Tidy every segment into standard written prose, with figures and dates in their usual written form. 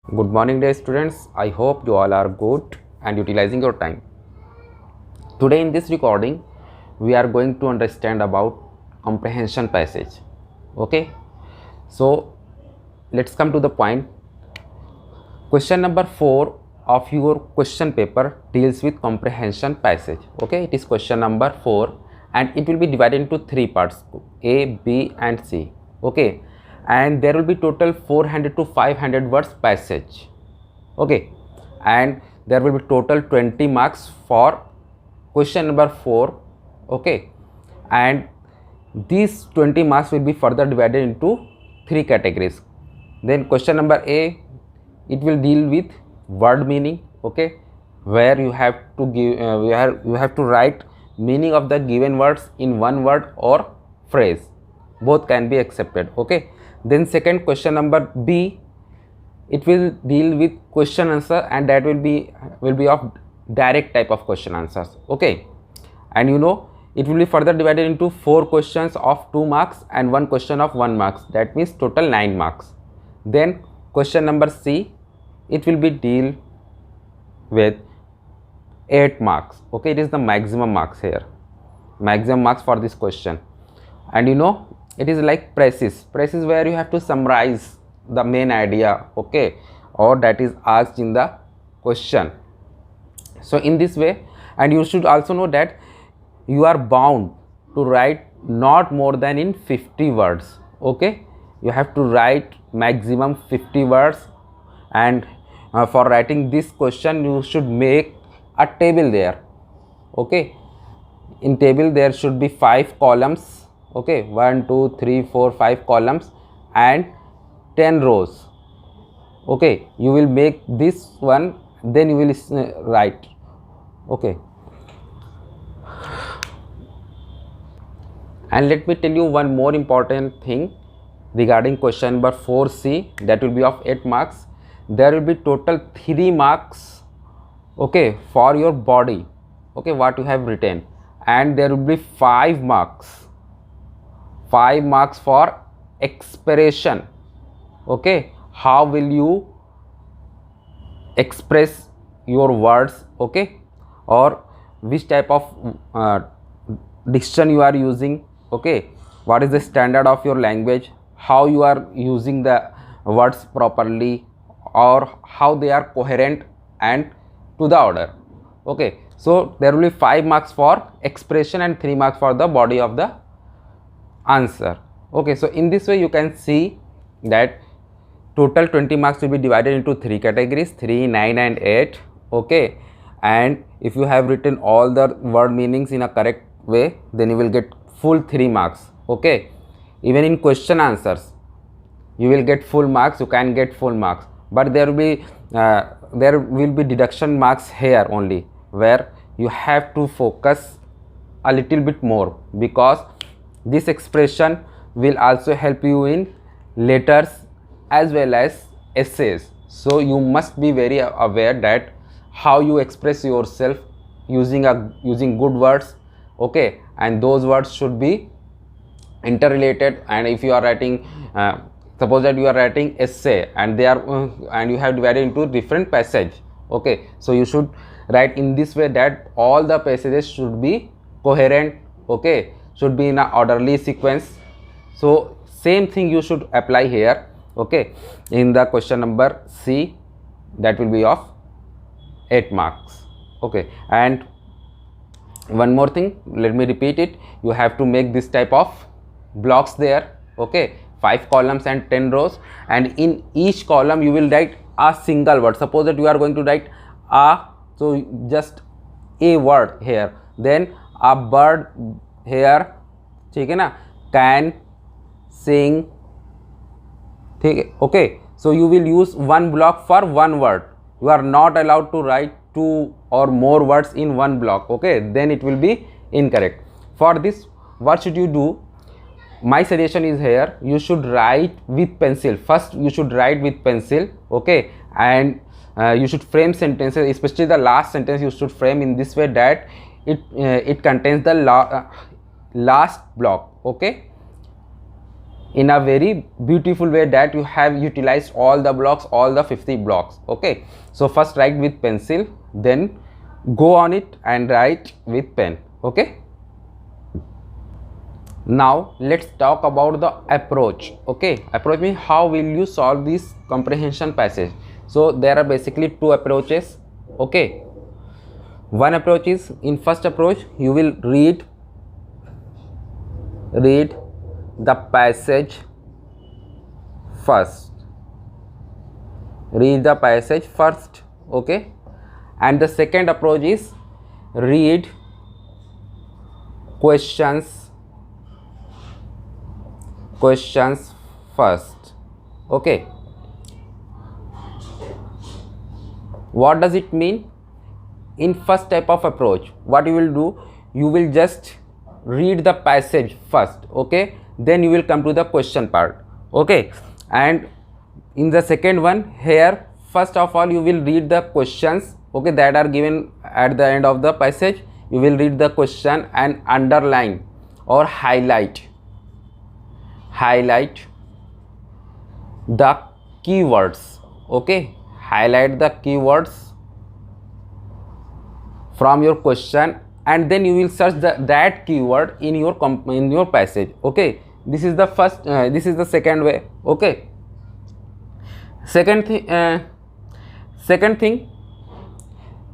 Good morning, dear students. I hope you all are good and utilizing your time. Today in this recording, we are going to understand about comprehension passage. Okay, so let's come to the point. Question number 4 of your question paper deals with comprehension passage. Okay, it is question number 4 and it will be divided into 3 parts, A, B and C. Okay, and there will be total 400 to 500 words passage. Okay, and there will be total 20 marks for question number 4. Okay, and these 20 marks will be further divided into 3 categories. Then question number A, it will deal with word meaning. Okay, where you have to give you have to write meaning of the given words in one word or phrase. Both can be accepted. Okay, then second question number B, it will deal with question answer, and that will be of direct type of question answers. Okay, and it will be further divided into 4 questions of 2 marks and 1 question of 1 marks. That means total 9 marks. Then question number C, it will be deal with 8 marks. Okay, it is the maximum marks here, maximum marks for this question. And it is like precis where you have to summarize the main idea, okay, or that is asked in the question. So in this way, and you should also know that you are bound to write not more than in 50 words. Okay, you have to write maximum 50 words, and for writing this question you should make a table there. Okay, in table there should be 5 columns. Okay, 1 2 3 4 5 columns and 10 rows. Okay, you will make this one, then you will write. Okay, and let me tell you one more important thing regarding question number 4C, that will be of 8 marks. There will be total 3 marks, okay, for your body, okay, what you have written, and there will be 5 marks for expression. Okay, how will you express your words, okay, or which type of diction you are using, okay, what is the standard of your language, how you are using the words properly, or how they are coherent and to the order. Okay, so there will be 5 marks for expression and 3 marks for the body of the answer. Okay, so in this way you can see that total 20 marks will be divided into 3 categories, 3, 9 and 8. Okay, and if you have written all the word meanings in a correct way, then you will get full 3 marks. Okay, even in question answers you will get full marks, you can get full marks, but there will be deduction marks here only, where you have to focus a little bit more, because this expression will also help you in letters as well as essays. So you must be very aware that how you express yourself using good words. Okay, and those words should be interrelated. And if you are writing suppose that you are writing essay and they are and you have divided into different passage. Okay, so you should write in this way that all the passages should be coherent. Okay, should be in a orderly sequence. So same thing you should apply here. Okay, in the question number C, that will be of 8 marks. Okay, and one more thing, let me repeat it, you have to make this type of blocks there. Okay, 5 columns and 10 rows, and in each column you will write a single word. Suppose that you are going to write a, so just a word here, then a bird here, ठीक है ना, can sing, ठीक है. Okay, so you will use one block for one word. You are not allowed to write 2 or more words in one block. Okay, then it will be incorrect. For this, what should you do? My suggestion is here, you should write with pencil. First you should write with pencil. Okay, and you should frame sentences, especially the last sentence you should frame in this way that it contains the last block. Okay, in a very beautiful way that you have utilized all the blocks, all the 50 blocks. Okay, so first write with pencil, then go on it and write with pen. Okay, now let's talk about the approach. Okay, approach means how will you solve this comprehension passage. So there are basically two approaches. Okay, one approach is, in first approach you will read the passage first, read the passage first. Okay, and the second approach is read questions first. Okay, what does it mean? In first type of approach, what you will do, you will just read the passage first. Okay, then you will come to the question part. Okay, and in the second one, here first of all you will read the questions, okay, that are given at the end of the passage. You will read the question and underline or highlight the keywords. Okay, highlight the keywords from your question, and then you will search that keyword in your passage. Okay, this is the first this is the second way. Okay, second thing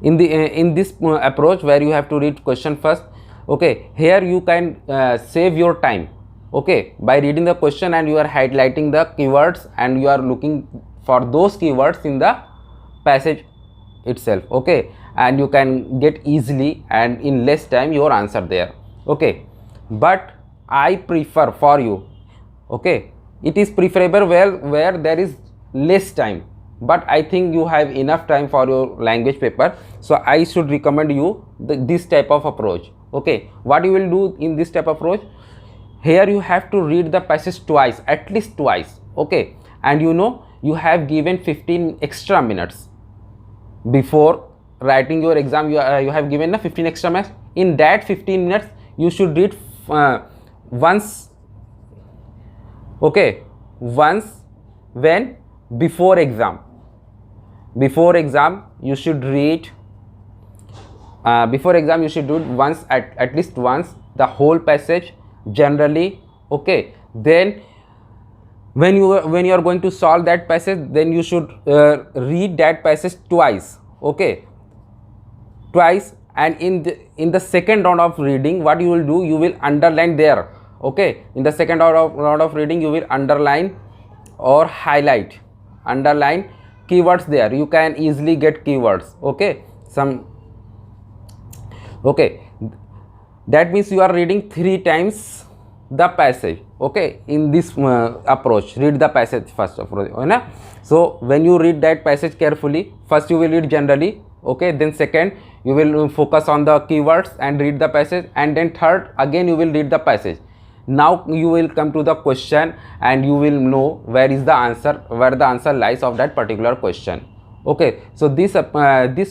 in this approach where you have to read question first. Okay, here you can save your time. Okay, by reading the question and you are highlighting the keywords and you are looking for those keywords in the passage itself. Okay, and you can get easily and in less time your answer there. Okay, but I prefer for you, okay, it is preferable where there is less time, but I think you have enough time for your language paper, so I should recommend you this type of approach. Okay, what you will do in this type of approach, here you have to read the passage twice, at least twice. Okay, and you have given 15 extra minutes before writing your exam. You have given a 15 extra minutes. In that 15 minutes you should read once. Okay, once when before exam you should read before exam you should do once, at least once, the whole passage generally. Okay, then when you are going to solve that passage, then you should read that passage twice. Okay, twice, and in the second round of reading, what you will do, you will underline there. Okay, in the second round of reading you will underline or highlight, underline keywords there. You can easily get keywords. Okay, okay, that means you are reading 3 times the passage. Okay, in this approach, read the passage first approach. So when you read that passage carefully, first you will read generally. Okay, then second you will focus on the keywords and read the passage, and then third again you will read the passage. Now you will come to the question and you will know where the answer lies of that particular question. Okay, so this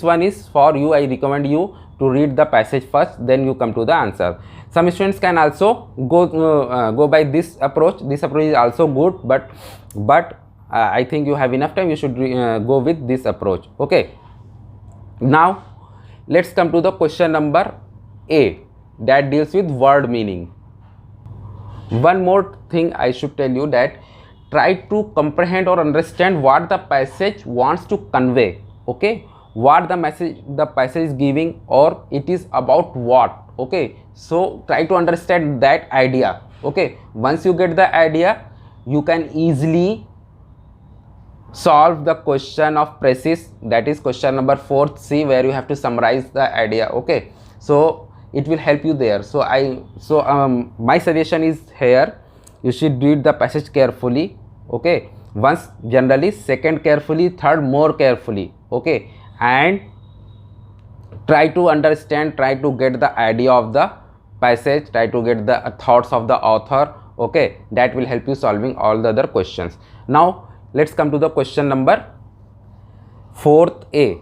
one is for you. I recommend you to read the passage first, then you come to the answer. Some students can also go by this approach. This approach is also good, but I think you have enough time. You should go with this approach. Okay, now let's come to the question number A, that deals with word meaning. One more thing I should tell you, that try to comprehend or understand what the passage wants to convey. Okay, what the passage is giving, or it is about what. Okay, so try to understand that idea. Okay, once you get the idea, you can easily solve the question of praxis, that is question number 4C, where you have to summarize the idea. Okay, so it will help you there. So my suggestion is, here you should read the passage carefully. Okay, once generally, second carefully, third more carefully. Okay, and try to understand, try to get the idea of the passage, try to get the thoughts of the author. Okay, that will help you solving all the other questions. Now let's come to the question number 4A.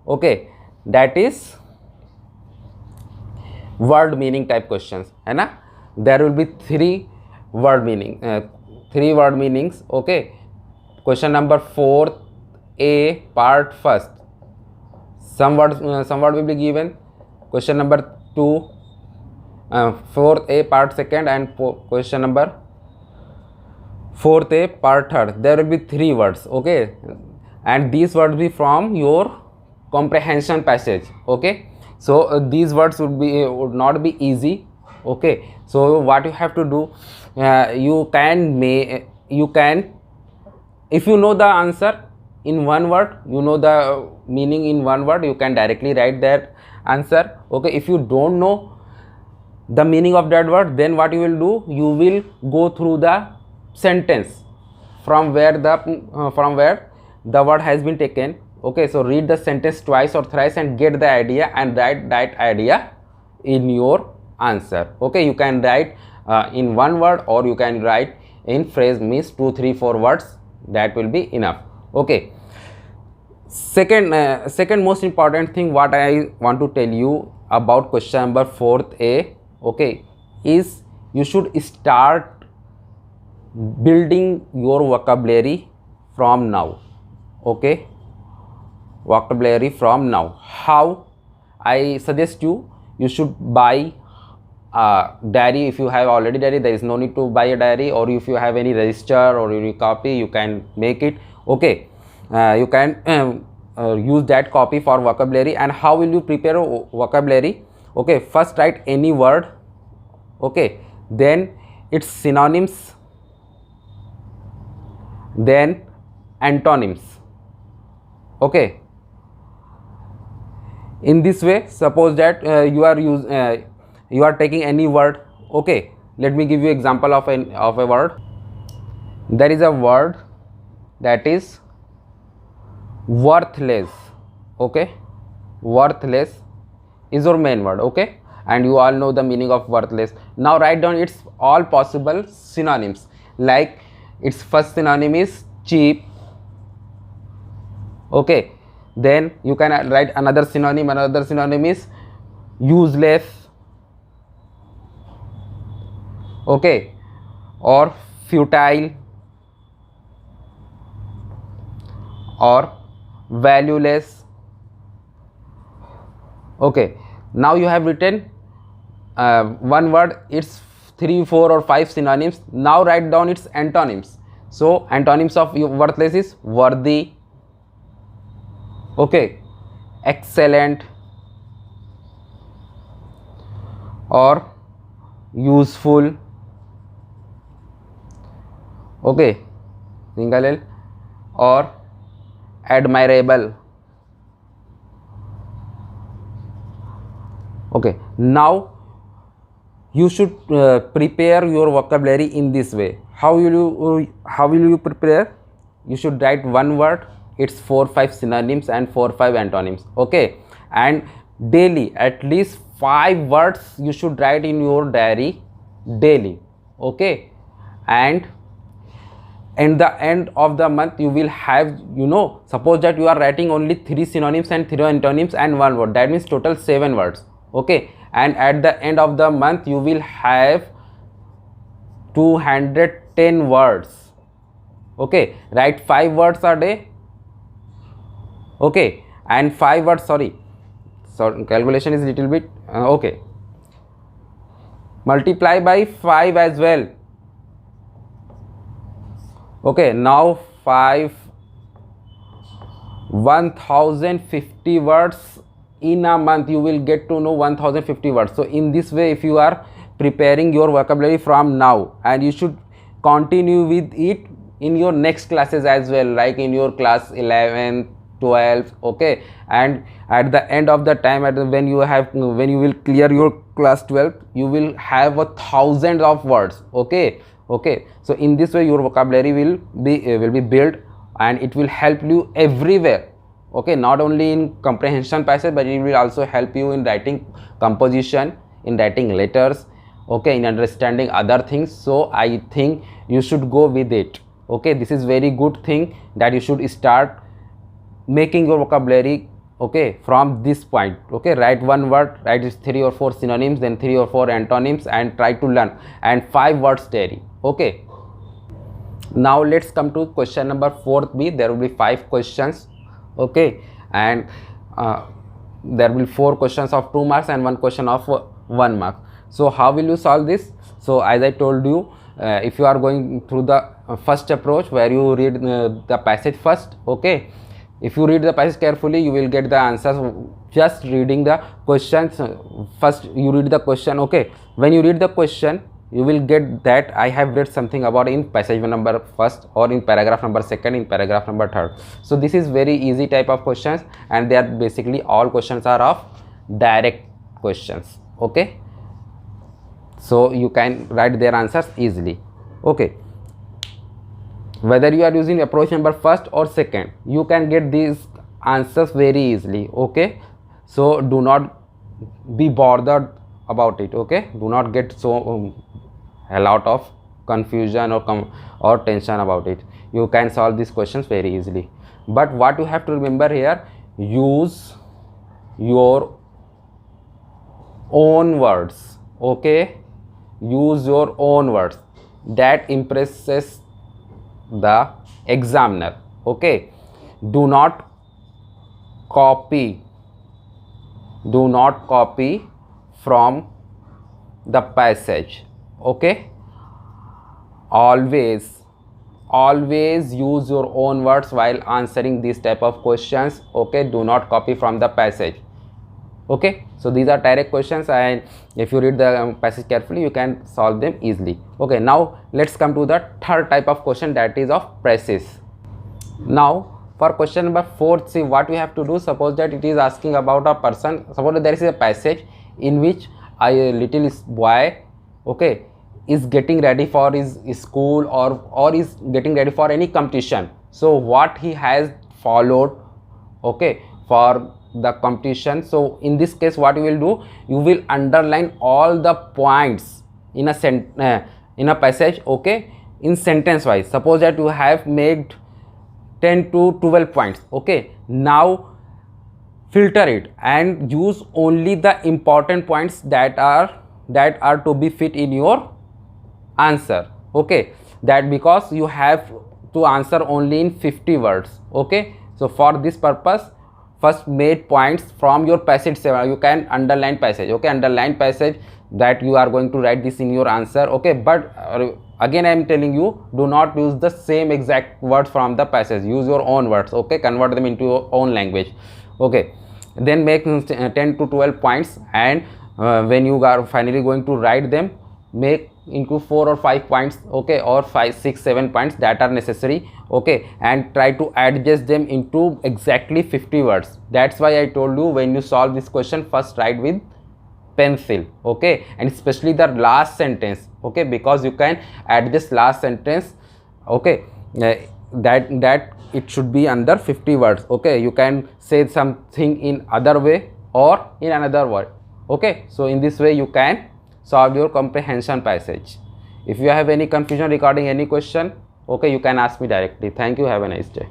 Okay, that is word meaning type questions, है ना. There will be 3 word meaning 3 word meanings. Okay, question number 4 A part first, some word will be given. Question number 2 4th A part second, and question number 4th A part third. There will be 3 words. Okay, and these words will be from your comprehension passage. Okay, so these words would not be easy. Okay, so what you have to do, you can, if you know the answer in one word, you know the meaning in one word, you can directly write that answer. Okay, if you don't know the meaning of that word, then what you will do, you will go through the sentence from where the word has been taken. Okay, so read the sentence twice or thrice and get the idea and write that idea in your answer. Okay, you can write in one word, or you can write in phrase, means 2, 3, 4 words, that will be enough. Okay, second most important thing what I want to tell you about question number 4th A, okay, is you should start building your vocabulary from now. Okay, vocabulary from now. How? I suggest you should buy a diary. If you have already diary, there is no need to buy a diary, or if you have any register or any copy, you can make it. Okay, you can use that copy for vocabulary. And how will you prepare a vocabulary? Okay, first write any word. Okay, then its synonyms, then antonyms. Okay, in this way, suppose that you are taking any word. Okay, let me give you example of a word. There is a word that is worthless. Okay, worthless is your main word. Okay, and you all know the meaning of worthless. Now write down its all possible synonyms. Like its first synonym is cheap. Okay, then you can write another synonym. Another synonym is useless. Okay, or futile, or valueless. Okay, now you have written one word, its 3, 4 or 5 synonyms. Now write down its antonyms. So antonyms of worthless is worthy. Okay, excellent, or useful. Okay, single L, or admirable. Okay, now you should prepare your vocabulary in this way. How will you prepare? You should write one word, its 4, 5 synonyms and 4, 5 antonyms. Okay, and daily at least 5 words you should write in your diary daily. Okay, and at the end of the month you will have, suppose that you are writing only 3 synonyms and 3 antonyms and 1 word, that means total 7 words. Okay, and at the end of the month you will have 210 words. Okay, write 5 words a day. Okay, and 5 words, sorry, calculation is little bit okay, multiply by 5 as well. Okay, now 1050 words in a month you will get to know 1050 words. So in this way, if you are preparing your vocabulary from now, and you should continue with it in your next classes as well, like in your class 11, 12. Okay, and at the end of the time, when you will clear your class 12, you will have 1,000 of words. Okay, so in this way your vocabulary will be built, and it will help you everywhere. Okay, not only in comprehension passage, but it will also help you in writing composition, in writing letters. Okay, in understanding other things. So I think you should go with it. Okay, this is very good thing that you should start making your vocabulary. Okay, from this point. Okay, write one word, write 3 or 4 synonyms, then 3 or 4 antonyms, and try to learn, and 5 words daily. Okay, Now let's come to question number 4b. There will be 5 questions, okay, and there will be 4 questions of 2 marks and 1 question of 1 mark. So how will you solve this? So as I told you, if you are going through the first approach where you read the passage first, okay, if you read the passage carefully, you will get the answers just reading the questions. First you read the question, okay. When you read the question, you will get that I have read something about in passage number first, or in paragraph number second, in paragraph number third. So this is very easy type of questions, and they are basically all questions are of direct questions, okay. So you can write their answers easily, okay. Whether you are using approach number first or second, you can get these answers very easily, okay. So do not be bothered about it, okay. Do not get so a lot of confusion or tension about it. You can solve these questions very easily. But what you have to remember here, use your own words, okay. Use your own words that impresses the examiner, okay. Do not copy from the passage, okay. Always use your own words while answering this type of questions, okay. Do not copy from the passage, okay. So these are direct questions, and if you read the passage carefully, you can solve them easily, okay. Now let's come to the third type of question, that is of praise. Now for question number 4, see what we have to do. Suppose that it is asking about a person. Suppose there is a passage in which a little boy, okay, is getting ready for his school or is getting ready for any competition. So what he has followed, okay, for the competition. So in this case, what you will do, you will underline all the points in a passage, okay, in sentence wise. Suppose that you have made 10 to 12 points, okay. Now filter it and use only the important points that are to be fit in your answer, okay. That because you have to answer only in 50 words, okay. So for this purpose, first made points from your passage. You can underline passage, okay. Underline passage that you are going to write this in your answer, okay. But again I am telling you, do not use the same exact words from the passage. Use your own words, okay. Convert them into your own language, okay. Then make 10 to 12 points, and when you are finally going to write them, make into 4 or 5 points, okay, or 5, 6, 7 points that are necessary, okay, and try to adjust them into exactly 50 words. That's why I told you, when you solve this question, first write with pencil, okay, and especially the last sentence, okay, because you can add this last sentence, okay, that it should be under 50 words, okay. You can say something in other way or in another word, okay. So in this way you can solve your comprehension passage. If you have any confusion regarding any question, okay, you can ask me directly. Thank you. Have a nice day.